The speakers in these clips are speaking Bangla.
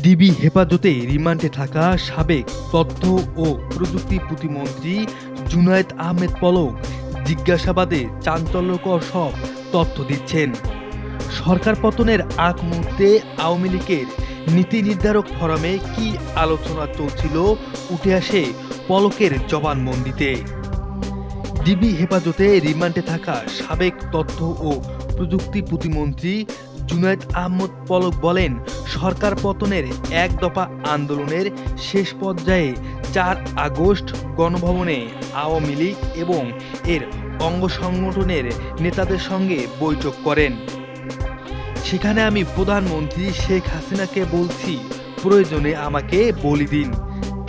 ডিবি হেফাজতে রিমান্ডে থাকা সাবেক তথ্য ও প্রযুক্তি প্রতিমন্ত্রী জুনায়েদ আহমেদ পলক জিজ্ঞাসাবাদে চাঞ্চল্যকর সব তথ্য দিচ্ছেন। সরকার পতনের আগ মুহূর্তে আওয়ামী লীগের নীতি নির্ধারক ফোরামে কি আলোচনা চলছিল উঠে আসে পলকের জবানবন্দিতে। ডিবি হেফাজতে রিমান্ডে থাকা সাবেক তথ্য ও প্রযুক্তি প্রতিমন্ত্রী জুনায়েদ আহমেদ পলক বলেন, সরকার পতনের এক দফা আন্দোলনের শেষ পর্যায়ে ৪ আগস্ট গণভবনে আওয়ামী লীগ এবং এর অঙ্গ সংগঠনের নেতাদের সঙ্গে বৈঠক করেন। সেখানে আমি প্রধানমন্ত্রী শেখ হাসিনাকে বলছি, প্রয়োজনে আমাকে বলি দিন,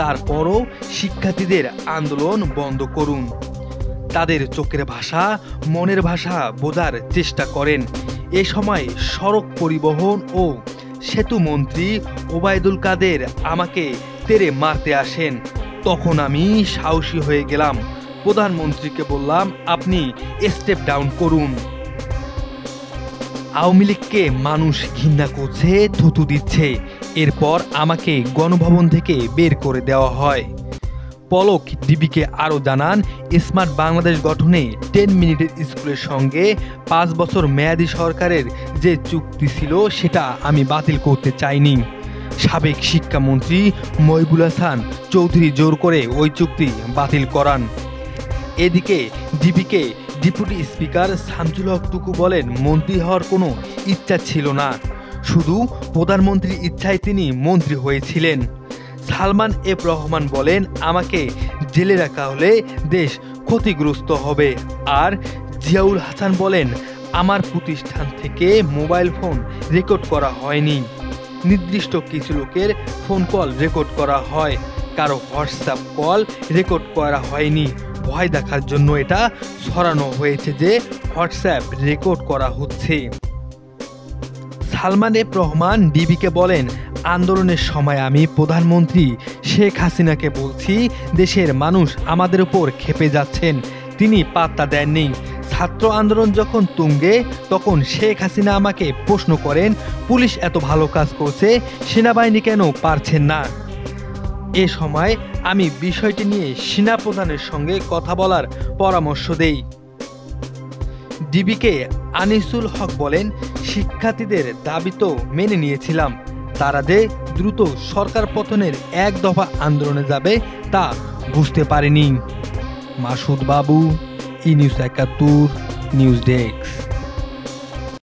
তারপরও শিক্ষার্থীদের আন্দোলন বন্ধ করুন। তাদের চোখের ভাষা, মনের ভাষা বোঝার চেষ্টা করেন। এ সময় সড়ক পরিবহন ও সেতু মন্ত্রী ওবায়দুল কাদের আমাকে তেড়ে মারতে আসেন। তখন আমি সাহসী হয়ে গেলাম, প্রধানমন্ত্রীকে বললাম, আপনি স্টেপ ডাউন করুন। আওয়ামী লীগকে মানুষ ঘৃণা করছে, থুতু দিচ্ছে। এরপর আমাকে গণভবন থেকে বের করে দেওয়া হয়। পলক ডিবিকে আরও জানান, স্মার্ট বাংলাদেশ গঠনে 10 মিনিটের স্কুলের সঙ্গে 5 বছর মেয়াদী সরকারের যে চুক্তি ছিল সেটা আমি বাতিল করতে চাইনি। সাবেক শিক্ষামন্ত্রী মহিবুল হাসান চৌধুরী জোর করে ওই চুক্তি বাতিল করান। এদিকে ডিবিকে ডেপুটি স্পিকার শামসুল হক টুকু বলেন, মন্ত্রী হওয়ার কোনো ইচ্ছা ছিল না, শুধু প্রধানমন্ত্রীর ইচ্ছায় তিনি মন্ত্রী হয়েছিলেন। সালমান এফ রহমান বলেন, আমাকে জেলে রাখা হলে দেশ ক্ষতিগ্রস্ত হবে। আর জিয়াউল হাসান বলেন, আমার প্রতিষ্ঠান থেকে মোবাইল ফোন রেকর্ড করা হয়নি। নির্দিষ্ট কিছু লোকের ফোন কল রেকর্ড করা হয়, কারো হোয়াটসঅ্যাপ কল রেকর্ড করা হয়নি। ভয় দেখার জন্য এটা ছড়ানো হয়েছে যে হোয়াটসঅ্যাপ রেকর্ড করা হচ্ছে। সালমান এফ রহমান ডিবিকে বলেন, আন্দোলনের সময় আমি প্রধানমন্ত্রী শেখ হাসিনাকে বলছি, দেশের মানুষ আমাদের উপর ক্ষেপে যাচ্ছেন, তিনি পাত্তা দেননি। ছাত্র আন্দোলন যখন তুঙ্গে, তখন শেখ হাসিনা আমাকে প্রশ্ন করেন, পুলিশ এত ভালো কাজ করছে, সেনাবাহিনী কেন পারছেন না? এ সময় আমি বিষয়টি নিয়ে সেনাপ্রধানের সঙ্গে কথা বলার পরামর্শ দেই। ডিবিকে আনিসুল হক বলেন, শিক্ষার্থীদের দাবি তো মেনে নিয়েছিলাম, তারা যে দ্রুত সরকার পতনের এক দফা আন্দোলনে যাবে তা বুঝতে পারিনি। মাসুদ বাবু, ই নিউজ ৭১ নিউজ ডেস্ক।